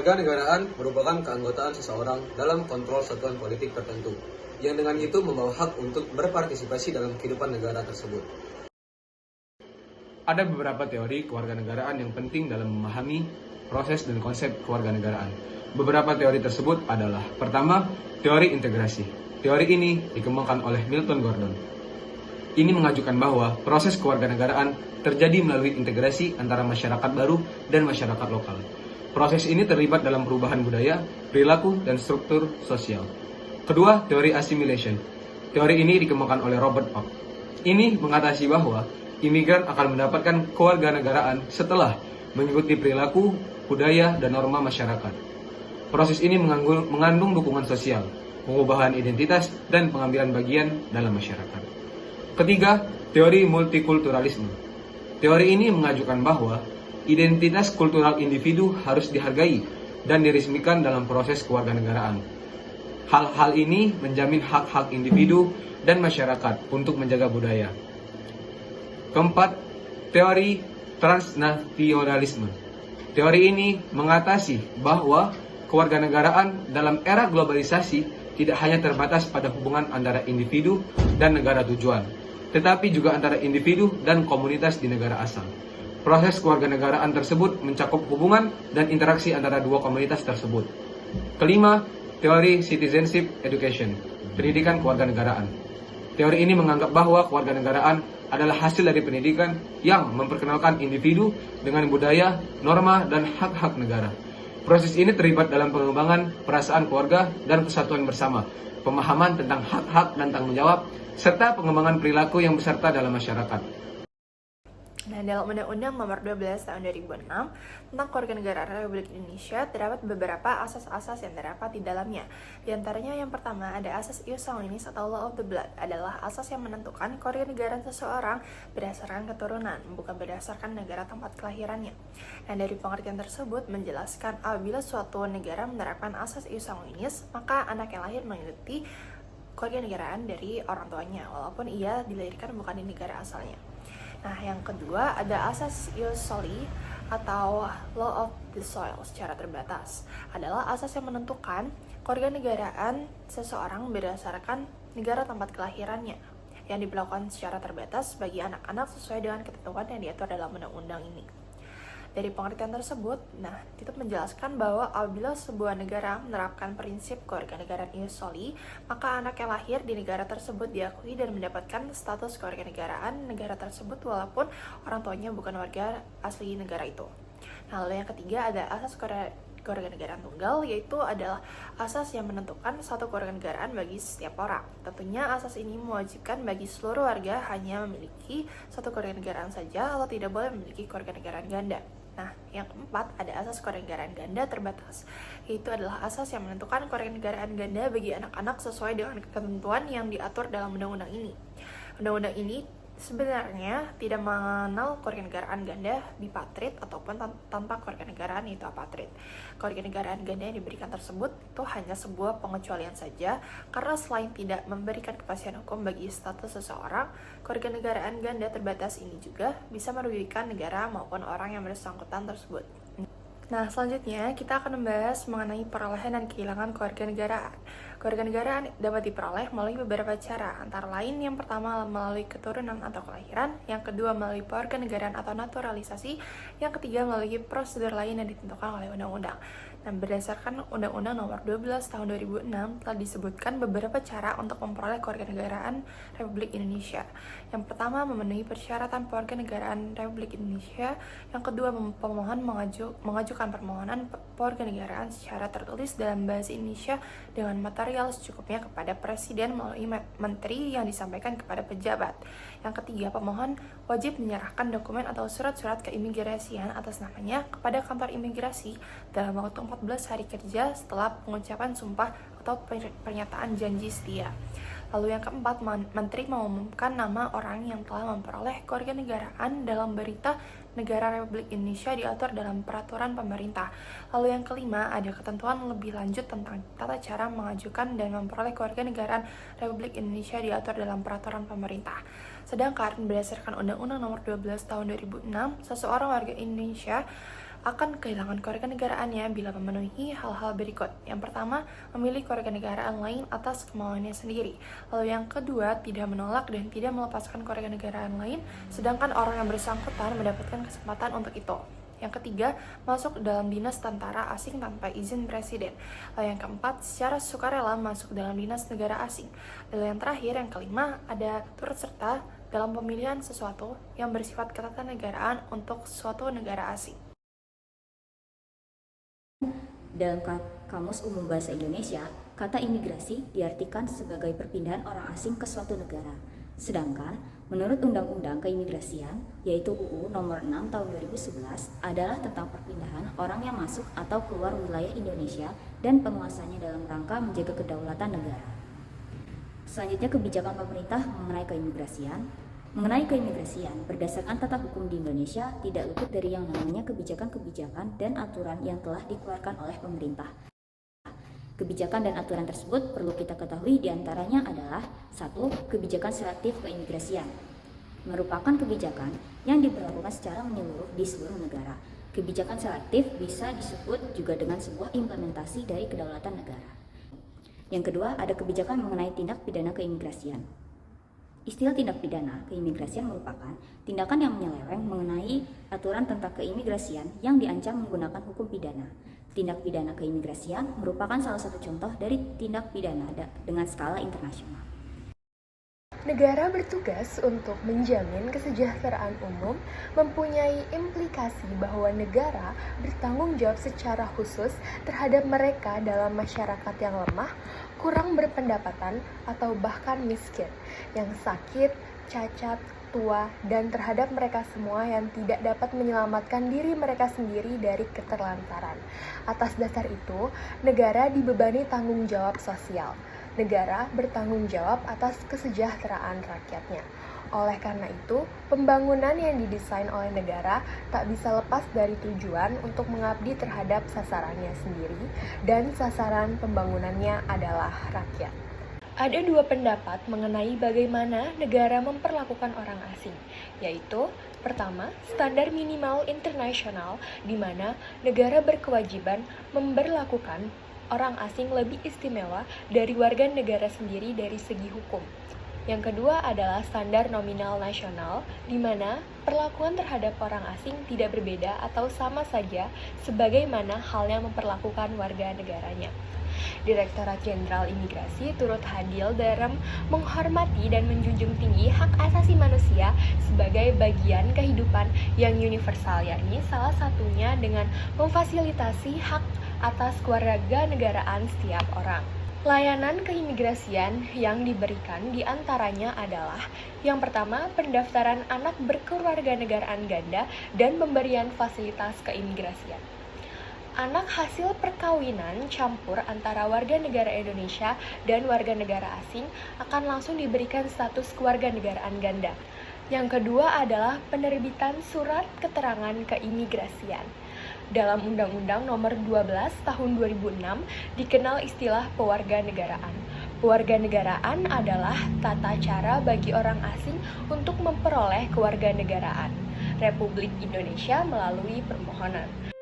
Kewarganegaraan merupakan keanggotaan seseorang dalam kontrol satuan politik tertentu, yang dengan itu membawa hak untuk berpartisipasi dalam kehidupan negara tersebut. Ada beberapa teori kewarganegaraan yang penting dalam memahami proses dan konsep kewarganegaraan. Beberapa teori tersebut adalah: pertama, teori integrasi. Teori ini dikembangkan oleh Milton Gordon. Ini mengajukan bahwa proses kewarganegaraan terjadi melalui integrasi antara masyarakat baru dan masyarakat lokal. Proses ini terlibat dalam perubahan budaya, perilaku, dan struktur sosial. Kedua, teori assimilation. Teori ini dikembangkan oleh Robert Ock. Ini mengatasi bahwa imigran akan mendapatkan kewarganegaraan setelah mengikuti perilaku, budaya, dan norma masyarakat. Proses ini mengandung dukungan sosial, pengubahan identitas, dan pengambilan bagian dalam masyarakat. Ketiga, teori multikulturalisme. Teori ini mengajukan bahwa identitas kultural individu harus dihargai dan diresmikan dalam proses kewarganegaraan. Hal-hal ini menjamin hak-hak individu dan masyarakat untuk menjaga budaya. Keempat, teori transnasionalisme. Teori ini mengatasi bahwa kewarganegaraan dalam era globalisasi tidak hanya terbatas pada hubungan antara individu dan negara tujuan, tetapi juga antara individu dan komunitas di negara asal. Proses kewarganegaraan tersebut mencakup hubungan dan interaksi antara dua komunitas tersebut. Kelima, teori citizenship education, pendidikan kewarganegaraan. Teori ini menganggap bahwa kewarganegaraan adalah hasil dari pendidikan yang memperkenalkan individu dengan budaya, norma, dan hak-hak negara. Proses ini terlibat dalam pengembangan perasaan keluarga dan kesatuan bersama, pemahaman tentang hak-hak dan tanggung jawab, serta pengembangan perilaku yang beserta dalam masyarakat. Nah, dalam Undang-Undang Nomor 12 Tahun 2006 tentang Kewarganegaraan Republik Indonesia terdapat beberapa asas-asas yang terdapat di dalamnya. Di antaranya yang pertama ada asas ius sanguinis atau law of the blood, adalah asas yang menentukan kewarganegaraan seseorang berdasarkan keturunan, bukan berdasarkan negara tempat kelahirannya. Nah, dari pengertian tersebut menjelaskan apabila suatu negara menerapkan asas ius sanguinis, maka anak yang lahir mengikuti kewarganegaraan dari orang tuanya, walaupun ia dilahirkan bukan di negara asalnya. Nah, yang kedua ada asas ius soli atau law of the soil secara terbatas, adalah asas yang menentukan kewarganegaraan seseorang berdasarkan negara tempat kelahirannya, yang diberlakukan secara terbatas bagi anak-anak sesuai dengan ketentuan yang diatur dalam undang-undang ini. Dari pengertian tersebut, itu menjelaskan bahwa apabila sebuah negara menerapkan prinsip kewarganegaraan ius soli, maka anak yang lahir di negara tersebut diakui dan mendapatkan status kewarganegaraan negara tersebut walaupun orang tuanya bukan warga asli negara itu. Nah, lalu yang ketiga ada asas kewarganegaraan tunggal, yaitu adalah asas yang menentukan satu kewarganegaraan bagi setiap orang. Tentunya asas ini mewajibkan bagi seluruh warga hanya memiliki satu kewarganegaraan saja atau tidak boleh memiliki kewarganegaraan ganda. Nah, yang keempat ada asas kewarganegaraan ganda terbatas, yaitu adalah asas yang menentukan kewarganegaraan ganda bagi anak-anak sesuai dengan ketentuan yang diatur dalam undang-undang ini. Undang-undang ini sebenarnya tidak mengenal kewarganegaraan ganda bipatrid ataupun tanpa kewarganegaraan yaitu apatrid. Kewarganegaraan ganda yang diberikan tersebut itu hanya sebuah pengecualian saja, karena selain tidak memberikan kepastian hukum bagi status seseorang, kewarganegaraan ganda terbatas ini juga bisa merugikan negara maupun orang yang bersangkutan tersebut. Nah, selanjutnya kita akan membahas mengenai perolehan dan kehilangan kewarganegaraan. Kewarganegaraan dapat diperoleh melalui beberapa cara, antara lain yang pertama melalui keturunan atau kelahiran, yang kedua melalui kewarganegaraan atau naturalisasi, yang ketiga melalui prosedur lain yang ditentukan oleh undang-undang. Dan berdasarkan Undang-Undang Nomor 12 Tahun 2006 telah disebutkan beberapa cara untuk memperoleh kewarganegaraan Republik Indonesia. Yang pertama, memenuhi persyaratan kewarganegaraan Republik Indonesia. Yang kedua, pemohon mengajukan permohonan kewarganegaraan secara tertulis dalam bahasa Indonesia dengan material secukupnya kepada Presiden melalui menteri yang disampaikan kepada pejabat. Yang ketiga, pemohon wajib menyerahkan dokumen atau surat-surat keimigrasian atas namanya kepada kantor imigrasi dalam waktu 14 hari kerja setelah pengucapan sumpah atau pernyataan janji setia. Lalu yang keempat, menteri mengumumkan nama orang yang telah memperoleh kewarganegaraan dalam berita negara Republik Indonesia diatur dalam peraturan pemerintah. Lalu yang kelima, ada ketentuan lebih lanjut tentang tata cara mengajukan dan memperoleh kewarganegaraan Republik Indonesia diatur dalam peraturan pemerintah. Sedangkan berdasarkan Undang-Undang Nomor 12 Tahun 2006, seseorang warga Indonesia akan kehilangan kewarganegaraannya bila memenuhi hal-hal berikut. Yang pertama, memilih kewarganegaraan lain atas kemauannya sendiri. Lalu yang kedua, tidak menolak dan tidak melepaskan kewarganegaraan lain, sedangkan orang yang bersangkutan mendapatkan kesempatan untuk itu. Yang ketiga, masuk dalam dinas tentara asing tanpa izin presiden. Lalu yang keempat, secara sukarela masuk dalam dinas negara asing. Lalu yang terakhir, yang kelima, ada turut serta dalam pemilihan sesuatu yang bersifat ketatanegaraan untuk suatu negara asing. Dalam Kamus Umum Bahasa Indonesia, kata imigrasi diartikan sebagai perpindahan orang asing ke suatu negara. Sedangkan, menurut Undang-Undang Keimigrasian, yaitu UU Nomor 6 Tahun 2011, adalah tentang perpindahan orang yang masuk atau keluar wilayah Indonesia dan penguasanya dalam rangka menjaga kedaulatan negara. Selanjutnya, kebijakan pemerintah mengenai keimigrasian berdasarkan tata hukum di Indonesia tidak luput dari yang namanya kebijakan-kebijakan dan aturan yang telah dikeluarkan oleh pemerintah. Kebijakan dan aturan tersebut perlu kita ketahui diantaranya adalah 1. Kebijakan selektif keimigrasian merupakan kebijakan yang diberlakukan secara menyeluruh di seluruh negara. Kebijakan selektif bisa disebut juga dengan sebuah implementasi dari kedaulatan negara. Yang kedua, ada kebijakan mengenai tindak pidana keimigrasian. Istilah tindak pidana keimigrasian merupakan tindakan yang menyeleweng mengenai aturan tentang keimigrasian yang diancam menggunakan hukum pidana. Tindak pidana keimigrasian merupakan salah satu contoh dari tindak pidana dengan skala internasional. Negara bertugas untuk menjamin kesejahteraan umum, mempunyai implikasi bahwa negara bertanggung jawab secara khusus terhadap mereka dalam masyarakat yang lemah, kurang berpendapatan, atau bahkan miskin, yang sakit, cacat, tua, dan terhadap mereka semua yang tidak dapat menyelamatkan diri mereka sendiri dari keterlantaran. Atas dasar itu, negara dibebani tanggung jawab sosial. Negara bertanggung jawab atas kesejahteraan rakyatnya. Oleh karena itu, pembangunan yang didesain oleh negara tak bisa lepas dari tujuan untuk mengabdi terhadap sasarannya sendiri, dan sasaran pembangunannya adalah rakyat. Ada dua pendapat mengenai bagaimana negara memperlakukan orang asing, yaitu pertama, standar minimal internasional di mana negara berkewajiban memberlakukan orang asing lebih istimewa dari warga negara sendiri dari segi hukum. Yang kedua adalah standar nominal nasional, di mana perlakuan terhadap orang asing tidak berbeda atau sama saja sebagaimana halnya memperlakukan warga negaranya. Direktorat Jenderal Imigrasi turut hadir dalam menghormati dan menjunjung tinggi hak asasi manusia sebagai bagian kehidupan yang universal, yakni salah satunya dengan memfasilitasi hak atas kewarganegaraan setiap orang. Layanan keimigrasian yang diberikan diantaranya adalah yang pertama, pendaftaran anak berkewarganegaraan ganda dan pemberian fasilitas keimigrasian. Anak hasil perkawinan campur antara warga negara Indonesia dan warga negara asing akan langsung diberikan status kewarganegaraan ganda. Yang kedua adalah penerbitan surat keterangan keimigrasian. Dalam Undang-Undang Nomor 12 Tahun 2006 dikenal istilah pewarganegaraan. Pewarganegaraan adalah tata cara bagi orang asing untuk memperoleh kewarganegaraan Republik Indonesia melalui permohonan.